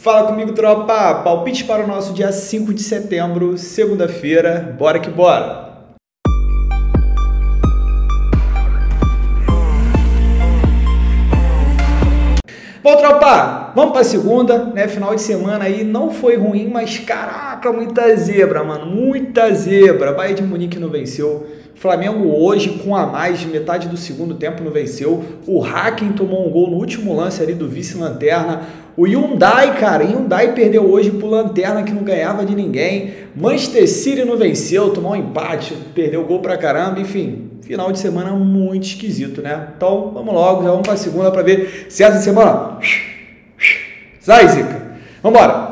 Fala comigo, tropa! Palpite para o nosso dia 5 de setembro, segunda-feira. Bora que bora! Bom, tropa, vamos para segunda, né? Final de semana aí não foi ruim, mas caraca, muita zebra, mano, muita zebra. Bayern de Munique não venceu. Flamengo hoje com a mais de metade do segundo tempo não venceu. O Hacken tomou um gol no último lance ali do vice-lanterna. O Hyundai, cara, Hyundai perdeu hoje pro Lanterna que não ganhava de ninguém. Manchester City não venceu, tomou um empate, perdeu gol pra caramba, enfim. Final de semana muito esquisito, né? Então, vamos logo, já vamos para a segunda para ver se essa semana... Sai, Zica! Vambora!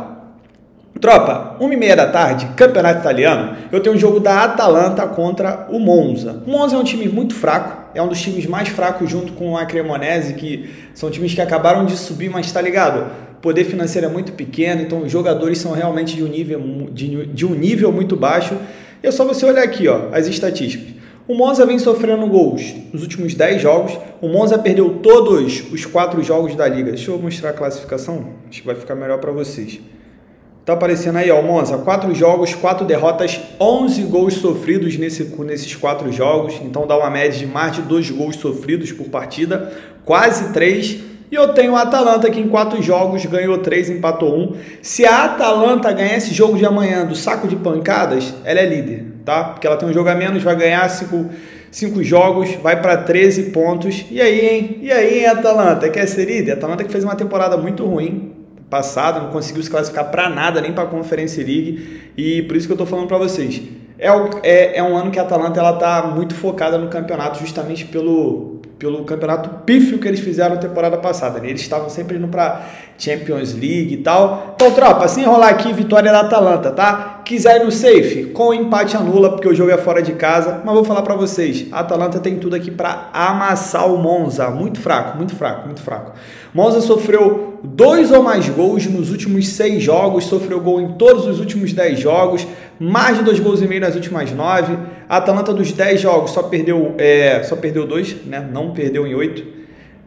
Tropa, 1h30 da tarde, Campeonato Italiano, eu tenho um jogo da Atalanta contra o Monza. O Monza é um time muito fraco, é um dos times mais fracos junto com a Cremonese, que são times que acabaram de subir, mas tá ligado? O poder financeiro é muito pequeno, então os jogadores são realmente de um nível muito baixo. E é só você olhar aqui, ó, as estatísticas. O Monza vem sofrendo gols nos últimos 10 jogos. O Monza perdeu todos os 4 jogos da Liga. Deixa eu mostrar a classificação. Acho que vai ficar melhor para vocês. Tá aparecendo aí, ó, o Monza. 4 jogos, 4 derrotas, 11 gols sofridos nesses 4 jogos. Então dá uma média de mais de 2 gols sofridos por partida. Quase 3. E eu tenho a Atalanta que em 4 jogos ganhou 3, empatou 1. Se a Atalanta ganhar esse jogo de amanhã do saco de pancadas, ela é líder, tá? Porque ela tem um jogo a menos, vai ganhar 5 jogos, vai para 13 pontos. E aí, hein? E aí, hein, Atalanta? Quer ser líder? A Atalanta que fez uma temporada muito ruim passada, não conseguiu se classificar para nada, nem para a Conference League. E por isso que eu tô falando para vocês. É um ano que a Atalanta ela tá muito focada no campeonato, justamente pelo campeonato pífio que eles fizeram na temporada passada, né? Eles estavam sempre indo para Champions League e tal. Então, tropa, se enrolar aqui, vitória da Atalanta, tá? Quiser ir no safe, com empate anula, porque o jogo é fora de casa. Mas vou falar para vocês, a Atalanta tem tudo aqui para amassar o Monza. Muito fraco, muito fraco, muito fraco. Monza sofreu 2 ou mais gols nos últimos 6 jogos, sofreu gol em todos os últimos 10 jogos, mais de 2 gols e meio nas últimas 9. A Atalanta dos 10 jogos só perdeu 2, né? Não perdeu em 8.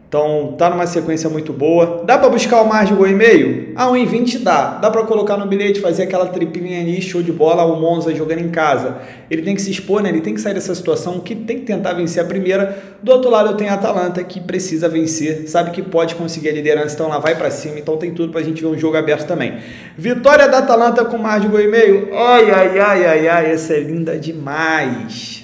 Então tá numa sequência muito boa. Dá para buscar o mais de gol e meio? A 1,20 dá. Dá para colocar no bilhete, fazer aquela tripinha ali, show de bola, o Monza jogando em casa. Ele tem que se expor, né? Ele tem que sair dessa situação, que tem que tentar vencer a primeira. Do outro lado eu tenho a Atalanta que precisa vencer, sabe que pode conseguir a liderança, então ela vai para cima, então tem tudo pra gente ver um jogo aberto também. Vitória da Atalanta com mais de gol e meio. Ai, ai, ai, ai, ai, essa é linda demais.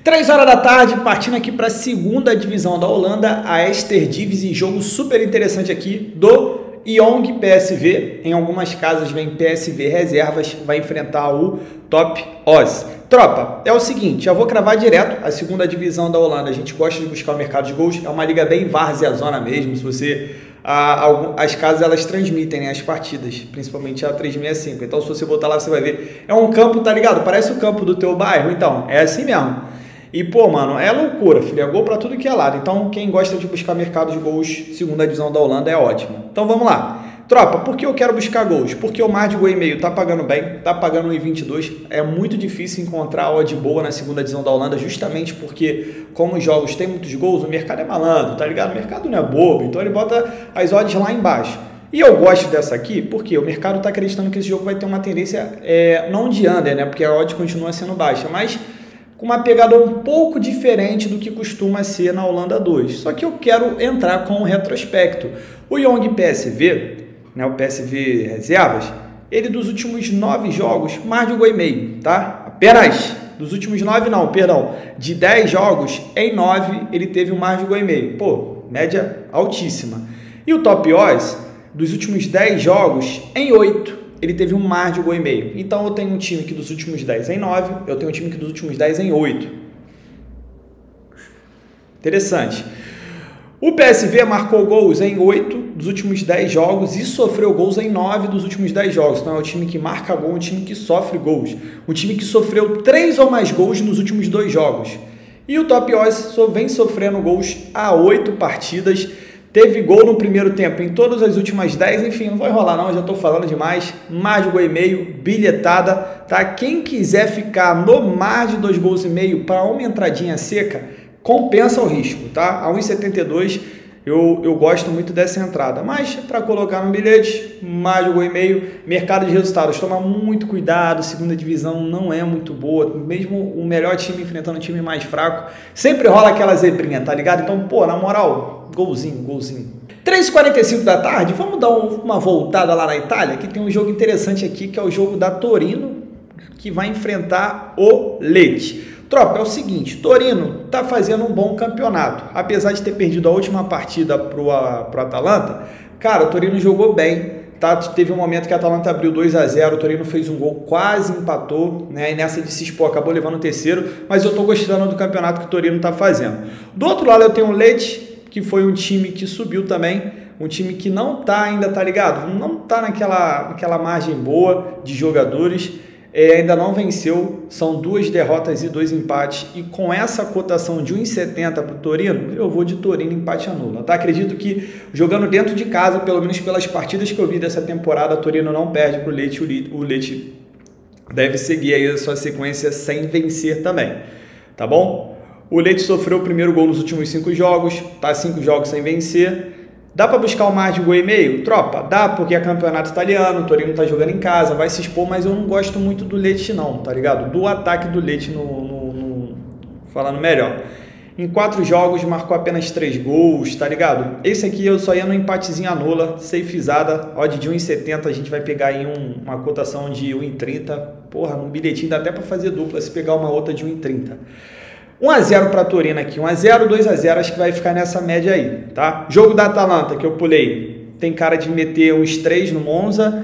3 horas da tarde, partindo aqui para a segunda divisão da Holanda, a Eredivisie, jogo super interessante aqui do Jong PSV. Em algumas casas vem PSV reservas, vai enfrentar o Top Os. Tropa, é o seguinte, já vou cravar direto a segunda divisão da Holanda. A gente gosta de buscar o mercado de gols, é uma liga bem várzea-zona mesmo. Se você as casas elas transmitem, né, as partidas, principalmente a 365. Então se você botar lá você vai ver, é um campo, tá ligado? Parece o campo do teu bairro, então é assim mesmo. E, pô, mano, é loucura, filho. É gol pra tudo que é lado. Então, quem gosta de buscar mercado de gols, segunda divisão da Holanda, é ótimo. Então, vamos lá. Tropa, por que eu quero buscar gols? Porque o mais de gol e meio tá pagando bem, tá pagando 1,22. É muito difícil encontrar odd boa na segunda divisão da Holanda, justamente porque, como os jogos têm muitos gols, o mercado é malandro, tá ligado? O mercado não é bobo, então ele bota as odds lá embaixo. E eu gosto dessa aqui porque o mercado está acreditando que esse jogo vai ter uma tendência, não de under, né? Porque a odd continua sendo baixa, mas com uma pegada um pouco diferente do que costuma ser na Holanda 2. Só que eu quero entrar com um retrospecto. O Jong PSV, né, o PSV reservas, ele dos últimos 9 jogos, mais de 1,5 gol, tá? Apenas dos últimos 9 não, perdão, de 10 jogos, em 9 ele teve mais de 1,5 gol. Pô, média altíssima. E o Top Os, dos últimos 10 jogos, em 8 ele teve um mar de 1,5 gol. Então eu tenho um time que dos últimos 10 em 9, eu tenho um time que dos últimos 10 em 8. Interessante. O PSV marcou gols em 8 dos últimos 10 jogos e sofreu gols em 9 dos últimos 10 jogos. Então é um time que marca gol, um time que sofre gols. Um time que sofreu 3 ou mais gols nos últimos 2 jogos. E o Top Os vem sofrendo gols há 8 partidas. Teve gol no primeiro tempo em todas as últimas 10, enfim, não vou enrolar não, já estou falando demais. Mais de 1,5 gol, bilhetada, tá? Quem quiser ficar no mais de 2,5 gols para uma entradinha seca, compensa o risco, tá? A 1,72 eu gosto muito dessa entrada. Mas para colocar no bilhete, mais de 1,5. Mercado de resultados, toma muito cuidado, segunda divisão não é muito boa, mesmo o melhor time enfrentando um time mais fraco, sempre rola aquela zebrinha, tá ligado? Então, pô, na moral, golzinho. 3h45 da tarde, vamos dar uma voltada lá na Itália, que tem um jogo interessante aqui, que é o jogo da Torino, que vai enfrentar o Lecce. Tropa, é o seguinte, Torino tá fazendo um bom campeonato, apesar de ter perdido a última partida pro Atalanta. Cara, o Torino jogou bem, tá? Teve um momento que a Atalanta abriu 2-0, o Torino fez um gol, quase empatou, né? E nessa de se expor, acabou levando o terceiro, mas eu tô gostando do campeonato que o Torino tá fazendo. Do outro lado eu tenho o Lecce, que foi um time que subiu também, um time que não tá ainda, tá ligado? Não tá naquela margem boa de jogadores, ainda não venceu, são 2 derrotas e 2 empates, e com essa cotação de 1,70 para o Torino, eu vou de Torino empate anula, tá? Acredito que jogando dentro de casa, pelo menos pelas partidas que eu vi dessa temporada, Torino não perde para o Lecce, o Lecce deve seguir aí a sua sequência sem vencer também, tá bom? O Lecce sofreu o primeiro gol nos últimos 5 jogos, tá 5 jogos sem vencer. Dá para buscar o mais de 1,5? Tropa, dá, porque é campeonato italiano, o Torino tá jogando em casa, vai se expor, mas eu não gosto muito do Lecce não, tá ligado? Do ataque do Lecce, falando melhor. Em 4 jogos, marcou apenas 3 gols, tá ligado? Esse aqui eu só ia no empatezinho anula, safezada, odd de 1,70, a gente vai pegar aí uma cotação de 1,30. Porra, num bilhetinho dá até para fazer dupla se pegar uma outra de 1,30. 1-0 para Torino aqui, 1-0, 2-0, acho que vai ficar nessa média aí, tá? Jogo da Atalanta que eu pulei, tem cara de meter uns 3 no Monza,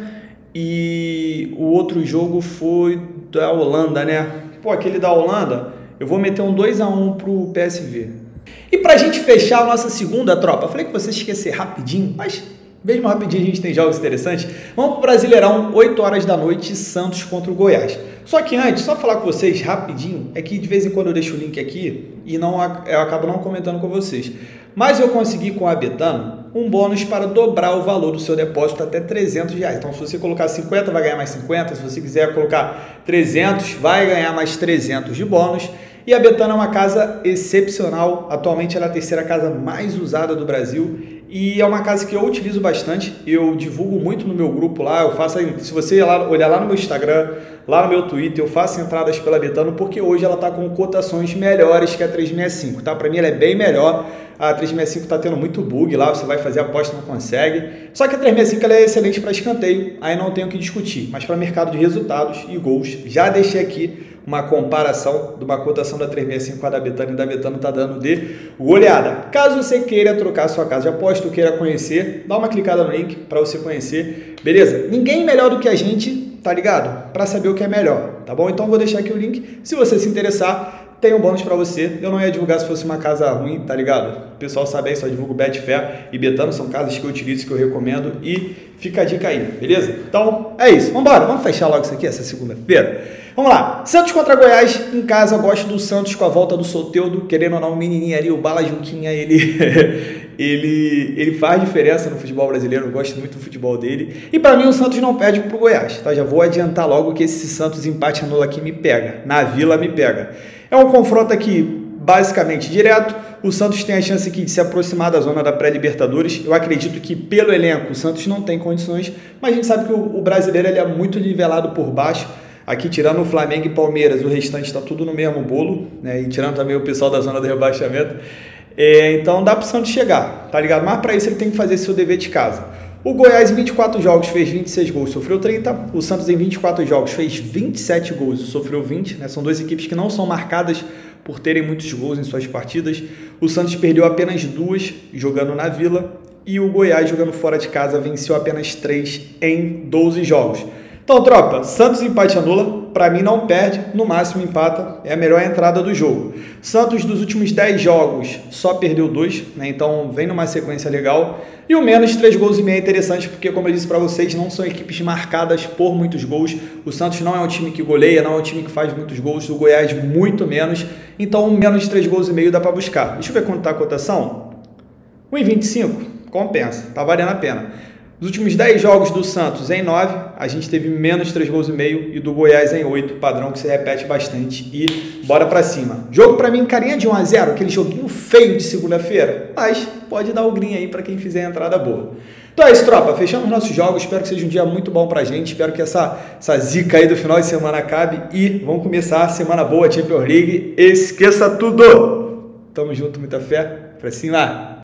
e o outro jogo foi da Holanda, né? Pô, aquele da Holanda, eu vou meter um 2-1 pro PSV. E pra gente fechar a nossa segunda, tropa, eu falei que você esquecer rapidinho, mas mesmo rapidinho a gente tem jogos interessantes. Vamos pro Brasileirão, 8 horas da noite, Santos contra o Goiás. Só que antes, só falar com vocês rapidinho, é que de vez em quando eu deixo o link aqui e eu acabo não comentando com vocês. Mas eu consegui com a Betano um bônus para dobrar o valor do seu depósito até R$300. Então, se você colocar 50, vai ganhar mais 50. Se você quiser colocar 300, vai ganhar mais 300 de bônus. E a Betano é uma casa excepcional. Atualmente ela é a 3ª casa mais usada do Brasil. E é uma casa que eu utilizo bastante, eu divulgo muito no meu grupo lá, eu faço, se você olhar lá no meu Instagram, lá no meu Twitter, eu faço entradas pela Betano, porque hoje ela está com cotações melhores que a 365, tá? Para mim ela é bem melhor, a 365 está tendo muito bug lá, você vai fazer aposta e não consegue, só que a 365 ela é excelente para escanteio, aí não tenho o que discutir, mas para mercado de resultados e gols, já deixei aqui uma comparação de uma cotação da 365 com a da Betano, e da Betano está dando de goleada. Caso você queira trocar sua casa de aposta, queira conhecer, dá uma clicada no link para você conhecer, beleza? Ninguém melhor do que a gente, tá ligado? Para saber o que é melhor, tá bom? Então vou deixar aqui o link, se você se interessar, tem um bônus para você. Eu não ia divulgar se fosse uma casa ruim, tá ligado? O pessoal sabe aí, só divulgo Betfair e Betano, são casas que eu utilizo, que eu recomendo, e fica a dica aí, beleza? Então é isso, vamos fechar logo isso aqui, essa segunda-feira. Vamos lá, Santos contra Goiás, em casa, eu gosto do Santos com a volta do Soteldo, querendo ou não, o menininho ali, o Bala Juquinha, ele faz diferença no futebol brasileiro, eu gosto muito do futebol dele, e para mim o Santos não perde pro Goiás, tá? Já vou adiantar logo que esse Santos empate anula aqui me pega, na Vila me pega. É um confronto aqui basicamente direto, o Santos tem a chance aqui de se aproximar da zona da pré-Libertadores, eu acredito que pelo elenco o Santos não tem condições, mas a gente sabe que o brasileiro ele é muito nivelado por baixo. Aqui, tirando o Flamengo e Palmeiras, o restante está tudo no mesmo bolo, né? E tirando também o pessoal da zona do rebaixamento. Então dá para o Santos chegar, tá ligado? Mas para isso ele tem que fazer seu dever de casa. O Goiás em 24 jogos fez 26 gols, sofreu 30. O Santos em 24 jogos fez 27 gols e sofreu 20. Né? São duas equipes que não são marcadas por terem muitos gols em suas partidas. O Santos perdeu apenas 2 jogando na Vila. E o Goiás, jogando fora de casa, venceu apenas 3 em 12 jogos. Então, tropa, Santos empate anula, para mim não perde, no máximo empata, é a melhor entrada do jogo. Santos dos últimos 10 jogos só perdeu 2, né? Então vem numa sequência legal. E o menos 3 gols e meio é interessante, porque como eu disse para vocês, não são equipes marcadas por muitos gols. O Santos não é um time que goleia, não é um time que faz muitos gols, o Goiás muito menos. Então menos 3 gols e meio dá para buscar. Deixa eu ver quanto está a cotação. 1,25, compensa, tá valendo a pena. Dos últimos 10 jogos do Santos em 9, a gente teve menos 3 gols e meio e do Goiás em 8, padrão que se repete bastante e bora pra cima. Jogo pra mim, carinha de 1 a 0, aquele joguinho feio de segunda-feira, mas pode dar o green aí pra quem fizer a entrada boa. Então é isso, tropa, fechamos nossos jogos, espero que seja um dia muito bom pra gente, espero que essa zica aí do final de semana acabe e vamos começar a semana boa, Champions League, esqueça tudo! Tamo junto, muita fé, pra cima!